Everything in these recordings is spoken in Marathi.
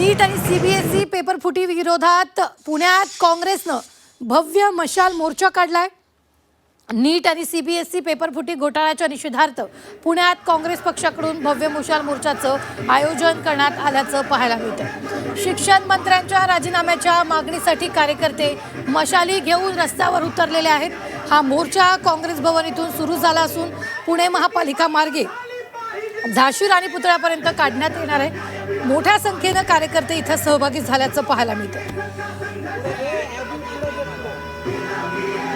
नीट आणि सीबीएसई पेपर फुटी विरोधात पुण्यात काँग्रेसनं भव्य मशाल मोर्चा काढलाय। नीट आणि सीबीएसई पेपर फुटी घोटाळ्याच्या निषेधार्थ पुण्यात काँग्रेस पक्षाकडून भव्य मशाल मोर्चाचं आयोजन करण्यात आल्याचं पाहायला मिळतं। शिक्षण मंत्र्यांच्या राजीनाम्याच्या मागणीसाठी कार्यकर्ते मशाली घेऊन रस्त्यावर उतरलेले आहेत। हा मोर्चा काँग्रेस भवन इथून सुरू झाला असून पुणे महापालिका मार्गे झाशी राणी पुतळ्यापर्यंत काढण्यात येणार आहे। मोठ्या संख्येने कार्यकर्ते इथं सहभागी झाल्याचं पाहायला मिळतं।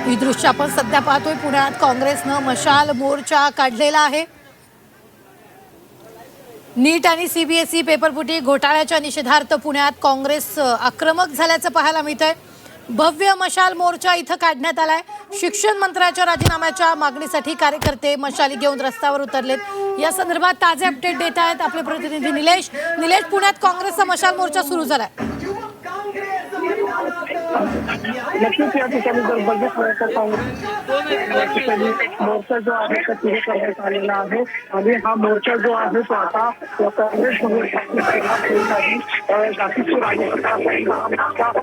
ही दृश्य आपण सध्या पाहतोय। पुण्यात काँग्रेसनं मशाल मोर्चा काढलेला आहे। नीट आणि सीबीएसई पेपरफुटी घोटाळ्याच्या निषेधार्थ पुण्यात काँग्रेस आक्रमक झाल्याचं पाहायला मिळतंय। भव्य मशाल मोर्चा इथं काढण्यात आलाय। शिक्षण मंत्र्याच्या राजीनाम्याच्या मागणीसाठी कार्यकर्ते मशाली घेऊन रस्त्यावर उतरलेत। या संदर्भात ताजे अपडेट देत आहेत आपले प्रतिनिधी निलेश। पुण्यात काँग्रेसचा मशाल मोर्चा सुरू झालाय। नक्कीच या ठिकाणी जर बघितलं तर काँग्रेस मोर्चा जो आहे तो सुरू करण्यात आलेला आहे आणि हा मोर्चा जो आहे तो आता काँग्रेस जातीची राजकारणात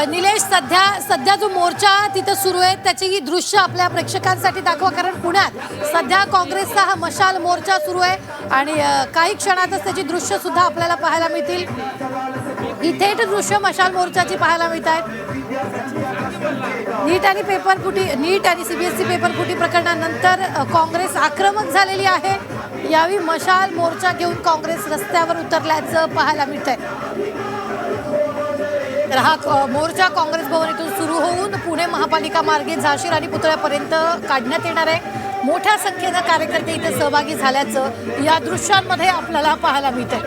निलेश सध्या जो मोर्चा तिथे सुरू आहे त्याची ही दृश्य आपल्या प्रेक्षकांसाठी दाखवा, कारण पुण्यात सध्या काँग्रेसचा हा मशाल मोर्चा सुरू आहे आणि काही क्षणातच त्याची दृश्य सुद्धा आपल्याला पाहायला मिळतील। ही थेट दृश्य मशाल मोर्चाची पाहायला मिळत आहेत। नीट आणि सीबीएसई पेपरफुटी प्रकरणानंतर काँग्रेस आक्रमक झालेली आहे। यावेळी मशाल मोर्चा घेऊन काँग्रेस रस्त्यावर उतरल्याचं पाहायला मिळत आहे। तर हा मोर्चा काँग्रेस भवन इथून सुरू होऊन पुणे महापालिका मार्गे झाशी राणी पुतळ्यापर्यंत काढण्यात येणार आहे। मोठ्या संख्येने कार्यकर्ते इथे सहभागी झाल्याचं या दृश्यांमध्ये आपल्याला पाहायला मिळतंय।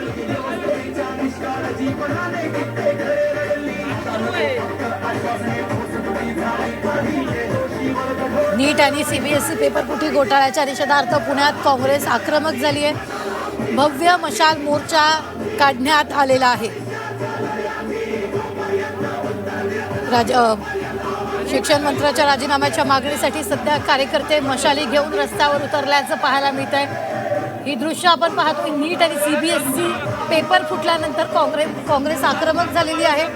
नीट आणि सीबीएसई पेपरफुटी घोटाळ्याच्या निषेधार्थ पुण्यात काँग्रेस आक्रमक झाली आहे। भव्य मशाल मोर्चा काढण्यात आलेला आहे। शिक्षण मंत्र्याच्या राजीनाम्याच्या मागणीसाठी सध्या कार्यकर्ते मशाली घेऊन रस्त्यावर उतरल्याचं पाहायला मिळत आहे। ही दृश्य आपण पाहतोय। नीट आणि सीबीएसई पेपर फुटल्यानंतर काँग्रेस आक्रमक झालेली आहे।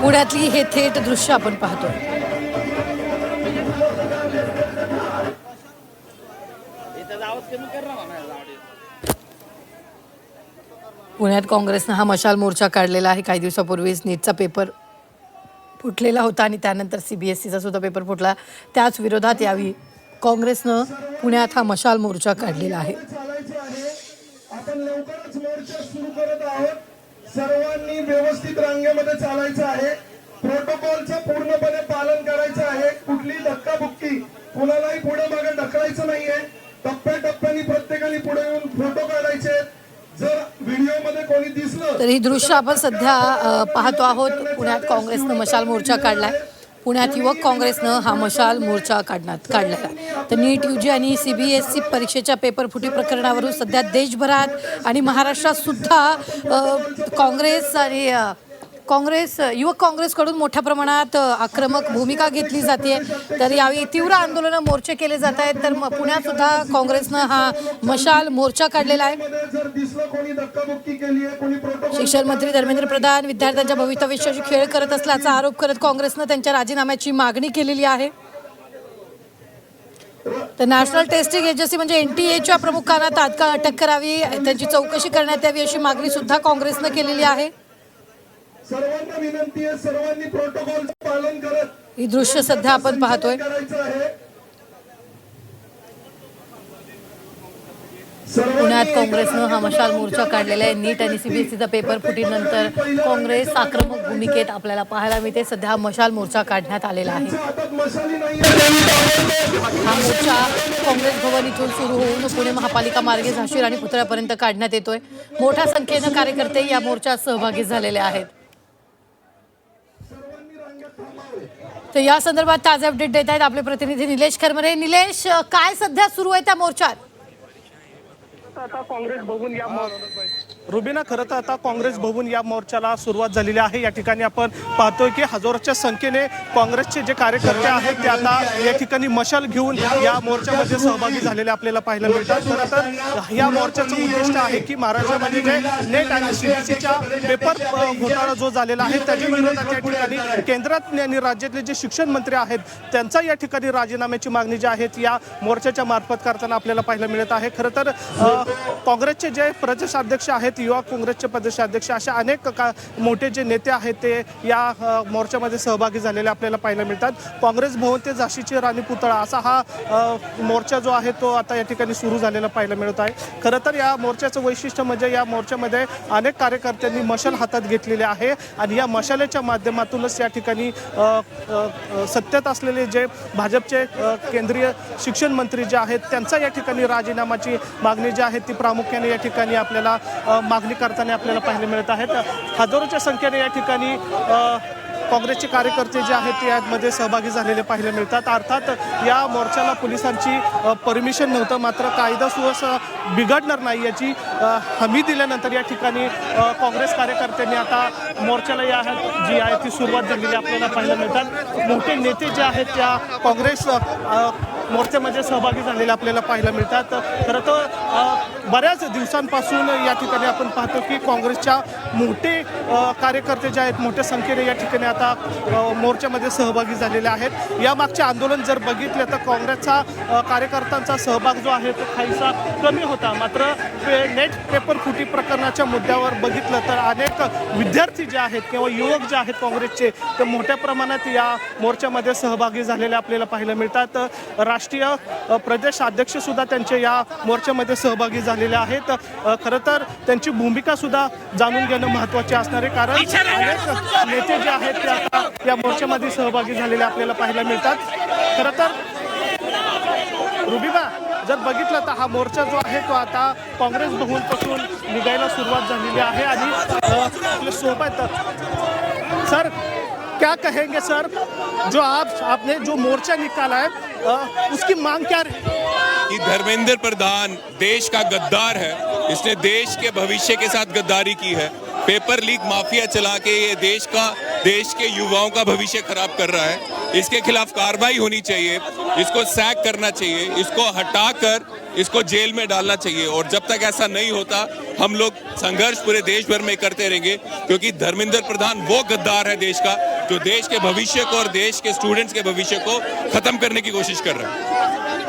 पुण्यातली हे थेट दृश्य आपण पाहतोय। पुण्यात काँग्रेसनं हा मशाल मोर्चा काढलेला आहे। काही दिवसापूर्वीच नीटचा पेपर फुटलेला होता आणि त्यानंतर सीबीएसईचा सुद्धा पेपर फुटला। त्याच विरोधात यावेळी काँग्रेसनं पुण्यात हा मशाल मोर्चा काढलेला आहे। आपण लवकरच मोर्चा सुरू करत आहोत। सर्वांनी व्यवस्थित रांगेमध्ये चालायचं आहे। प्रोटोकॉलचं पूर्णपणे पालन करायचं आहे। कुठली धक्काबुक्की कुणालाही पुढे मागे ढकलायचं नाहीये। टप्प्याटप्प्याने प्रत्येकाने पुढे येऊन फोटो काढायचे। जर व्हिडिओमध्ये कोणी दिसलं तर ही दृश्य आपण सध्या पाहतो आहोत। पुण्यात काँग्रेसनं मशाल मोर्चा काढलाय। पुण्यात युवक काँग्रेसनं हा मशाल मोर्चा काढलेला आहे। तर नीट यूजी आणि सीबीएसई परीक्षेच्या पेपरफुटी प्रकरणावरून सध्या देशभरात आणि महाराष्ट्रात सुद्धा युवक काँग्रेसकडून मोठ्या प्रमाणात आक्रमक भूमिका घेतली जाते। तर यावेळी तीव्र आंदोलन मोर्चे केले जात आहेत। तर पुण्यात सुद्धा काँग्रेसनं हा मशाल मोर्चा काढलेला आहे। शिक्षण मंत्री धर्मेंद्र प्रधान विद्यार्थ्यांच्या भवितव्याशी खेळ करत असल्याचा आरोप करत काँग्रेसनं त्यांच्या राजीनाम्याची मागणी केलेली आहे। तर नॅशनल टेस्टिंग एजन्सी म्हणजे एनटीएच्या प्रमुखांना तात्काळ अटक करावी, त्यांची चौकशी करण्यात यावी अशी मागणी सुद्धा काँग्रेसनं केलेली आहे। सर्वांना विनंती आहे, सर्वांनी प्रोटोकॉलचं पालन करत ही दृश्य सध्या आपण पाहतोय। पुण्यात काँग्रेसनं हा मशाल मोर्चा काढलेला आहे। नीट आणि सीबीएसईचा पेपर फुटीनंतर काँग्रेस आक्रमक भूमिकेत आपल्याला पाहायला मिळते। सध्या मशाल मोर्चा काढण्यात आलेला आहे। हा मोर्चा काँग्रेस भवन इथून सुरू होऊन पुणे महापालिका मार्गे झाशी राणी पुतळ्यापर्यंत काढण्यात येतोय। मोठ्या संख्येने कार्यकर्ते या मोर्चात सहभागी झालेले आहेत। रांगेत थांबावे. तर या संदर्भात ताजे अपडेट देत आहेत आपले प्रतिनिधी निलेश खरमरे. निलेश, काय सध्या सुरू आहे त्या मोर्चात? आता काँग्रेस भवन या रुबीना, खरं तर आता काँग्रेस भवन या मोर्चाला सुरुवात झालेली आहे. या ठिकाणी आपण पाहतोय की हजारोच्या संख्येने काँग्रेसचे जे कार्यकर्ते आहेत ते आता या ठिकाणी मशाल घेऊन या मोर्चामध्ये सहभागी झालेले आपल्याला पाहायला मिळतात. खरं तर या मोर्चाचं उद्दिष्ट आहे की महाराष्ट्रामध्ये जे नेट आणि सीबीएसईच्या पेपर घोटाळा जो झालेला आहे त्याच्या विरोधात या ठिकाणी केंद्रात आणि राज्यातले जे शिक्षण मंत्री आहेत त्यांचा या ठिकाणी राजीनाम्याची मागणी जी आहे या मोर्चाच्या मार्फत करताना आपल्याला पाहायला मिळत आहे. खरं तर काँग्रेसचे जे प्रदेशाध्यक्ष आहेत, युवा काँग्रेसचे प्रदेशाध्यक्ष, अशा अनेक मोठे जे नेते आहेत ते या मोर्चामध्ये सहभागी झालेले आपल्याला पाहायला मिळतात. काँग्रेस भवन ते झाशीची राणी पुतळा असा हा मोर्चा जो आहे तो आता या ठिकाणी सुरू झालेला पाहायला मिळत आहे. खरं तर या मोर्चाचं वैशिष्ट्य म्हणजे या मोर्चामध्ये अनेक कार्यकर्त्यांनी मशाल हातात घेतलेले आहे आणि या मशालेच्या माध्यमातूनच या ठिकाणी सत्तेत असलेले जे भाजपचे केंद्रीय शिक्षण मंत्री जे आहेत त्यांचा या ठिकाणी राजीनामाची मागणी जी आहे ती प्रामुख्याने या ठिकाणी आपल्याला मागणी करताना आपल्याला पाहायला मिळत आहेत. हजारोच्या संख्येने या ठिकाणी काँग्रेसचे कार्यकर्ते जे आहेत ते यामध्ये सहभागी झालेले पाहायला मिळतात. अर्थात या मोर्चाला पोलिसांची परमिशन नव्हतं, मात्र कायदा सुव्यवस्था बिघडणार नाही याची हमी दिल्यानंतर या ठिकाणी काँग्रेस कार्यकर्त्यांनी आता मोर्चाला या जी आहे ती सुरुवात झालेली आपल्याला पाहायला मिळतात. मोठे नेते जे आहेत त्या काँग्रेस मोर्चामध्ये सहभागी झालेले आपल्याला पाहायला मिळतात. खरं तर बऱ्याच दिवसांपासून या ठिकाणी आपण पाहतो की काँग्रेसच्या मोठे कार्यकर्ते जे आहेत मोठ्या संख्येने या ठिकाणी आता मोर्चामध्ये सहभागी झालेले आहेत. यामागचे आंदोलन जर बघितलं तर काँग्रेसचा कार्यकर्त्यांचा सहभाग जो आहे तो काहीसा कमी होता, मात्र नेट पेपर फुटी प्रकरणाच्या मुद्द्यावर बघितलं तर अनेक विद्यार्थी जे आहेत किंवा युवक जे आहेत काँग्रेसचे ते मोठ्या प्रमाणात या मोर्चामध्ये सहभागी झालेले आपल्याला पाहायला मिळतात. राष्ट्रीय प्रदेश अध्यक्ष सुद्धा त्यांचे या मोर्चामध्ये सहभागी झालेले आहेत. खरं तर त्यांची भूमिका सुद्धा जाणून घेणं महत्त्वाचे असणार आहे, कारण अनेक नेते जे आहेत ते आता या मोर्चामध्ये सहभागी झालेले आपल्याला पाहायला मिळतात. खरं तर रुबीना, जर बघितलं तर हा मोर्चा जो आहे तो आता काँग्रेस भवनपासून निघायला सुरुवात झालेली आहे आणि आपल्या सोबत सर क्या कहेंगे सर, जो आपने जो मोर्चा निकाला है उसकी मांग क्या रही? कि धर्मेंद्र प्रधान देश का गद्दार है, इसने देश के भविष्य के साथ गद्दारी की है, पेपर लीक माफिया चला के ये देश के युवाओं का भविष्य खराब कर रहा है. इसके खिलाफ कार्रवाई होनी चाहिए, इसको सैक करना चाहिए, इसको हटाकर इसको जेल में डालना चाहिए. और जब तक ऐसा नहीं होता हम लोग संघर्ष पूरे देश भर में करते रहेंगे, क्योंकि धर्मेंद्र प्रधान वो गद्दार है देश का जो देश के भविष्य को और देश के स्टूडेंट्स के भविष्य को खत्म करने की कोशिश कर रहा है.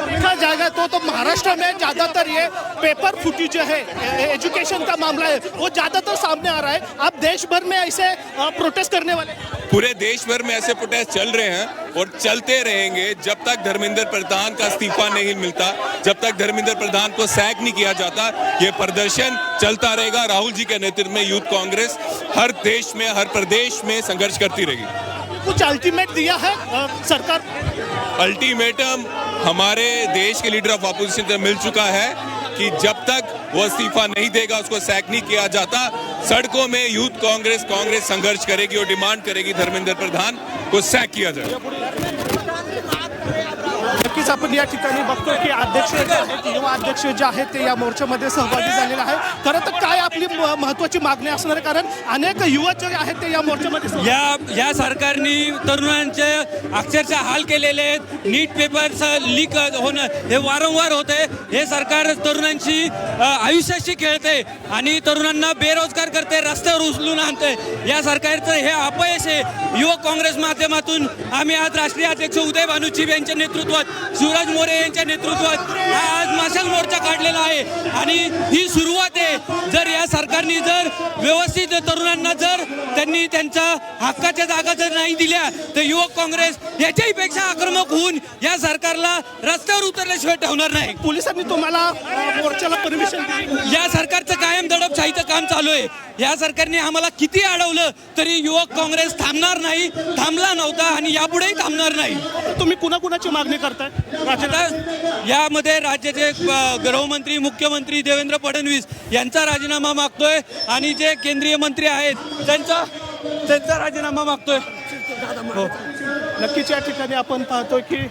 देखा जाएगा तो महाराष्ट्र में ज्यादातर ये पेपर फुटी जो है एजुकेशन का मामला है वो ज्यादातर सामने आ रहा है. आप देश भर में ऐसे प्रोटेस्ट करने वाले? पूरे देश भर में ऐसे प्रोटेस्ट चल रहे हैं और चलते रहेंगे जब तक धर्मेंद्र प्रधान का इस्तीफा नहीं मिलता, जब तक धर्मेंद्र प्रधान को सैक नहीं किया जाता. ये प्रदर्शन चलता रहेगा. राहुल जी के नेतृत्व में यूथ कांग्रेस हर देश में, हर प्रदेश में संघर्ष करती रहेगी. कुछ अल्टीमेट दिया है सरकार? अल्टीमेटम हमारे देश के लीडर ऑफ अपोजिशन से मिल चुका है कि जब तक वो इस्तीफा नहीं देगा, उसको सैक नहीं किया जाता, सड़कों में यूथ कांग्रेस संघर्ष करेगी और डिमांड करेगी धर्मेंद्र प्रधान को सैक किया जाए. नक्कीच आपण या ठिकाणी बघतो की अध्यक्ष जे आहेत, युवा अध्यक्ष जे आहेत ते या मोर्चामध्ये सहभागी झालेले आहे. खरं तर काय आपली महत्त्वाची मागणी असणार आहे, कारण अनेक युवक जे आहेत ते या मोर्चामध्ये या सरकारने तरुणांचे अक्षरशः हाल केलेले आहेत. नीट पेपरचं लीक होणं हे वारंवार होते. हे सरकार तरुणांची आयुष्याशी खेळते आणि तरुणांना बेरोजगार करते, रस्त्यावर उचलून आणते. या सरकारचं हे अपयश आहे. युवक काँग्रेस माध्यमातून आम्ही आज राष्ट्रीय अध्यक्ष उदय भानुचिब यांच्या नेतृत्वात, शिवराज मोरे यांच्या नेतृत्वात आज मशाल मोर्चा काढलेला आहे आणि ही सुरुवात आहे. जर या सरकारने जर व्यवस्थित तरुणांना जर त्यांनी त्यांच्या हक्काच्या जागा जर नाही दिल्या तर युवक काँग्रेस याच्याही पेक्षा आक्रमक होऊन या सरकारला रस्त्यावर उतरल्याशिवाय ठेवणार नाही. पोलिसांनी तुम्हाला मोर्चाला परमिशन दिली? या सरकारचं कायम दडपशाहीचं काम चालू आहे. या सरकारने आम्हाला किती अडवलं तरी युवक काँग्रेस थांबणार नाही, थांबला नव्हता आणि यापुढेही थांबणार नाही. तुम्ही कुणाकुणाची मागणी करताय? आता यामध्ये राज्याचे गृहमंत्री, मुख्यमंत्री देवेंद्र फडणवीस यांचा राजीनामा मागतोय आणि जे केंद्रीय मंत्री आहेत त्यांचा राजीनामा मागतोय. हो नक्कीच या ठिकाणी आपण पाहतोय की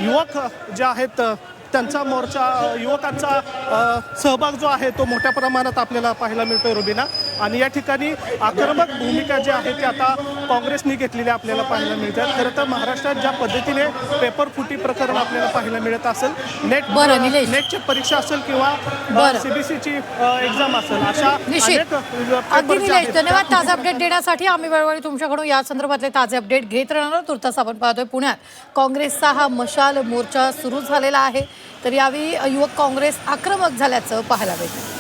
युवक जे आहेत त्यांचा मोर्चा युवकांचा सहभाग जो आहे तो मोठ्या प्रमाणात आपल्याला पाहायला मिळतोय रुबीना आणि या ठिकाणी आक्रमक भूमिका जी आहे ती आता काँग्रेसने घेतलेली आपल्याला पाहायला मिळतात. खरं तर महाराष्ट्रात ज्या पद्धतीने पेपर फुटी प्रकरण आपल्याला पाहायला मिळत असेल बरं, निलेश. नेटची परीक्षा असेल किंवा बरं. CBSEची एक्झाम असेल अशा निश्चित. अनेक अगदी पेपर जे निलेश, आहेत, धन्यवाद ताजे अपडेट देण्यासाठी. आम्ही वेळोवेळी तुमच्याकडून या संदर्भातले ताजे अपडेट घेत राहणार. तुर्तास आपण पाहतोय पुण्यात काँग्रेसचा हा मशाल मोर्चा सुरू झालेला आहे. तर यावेळी युवक काँग्रेस आक्रमक झाल्याचं पाहायला मिळतं.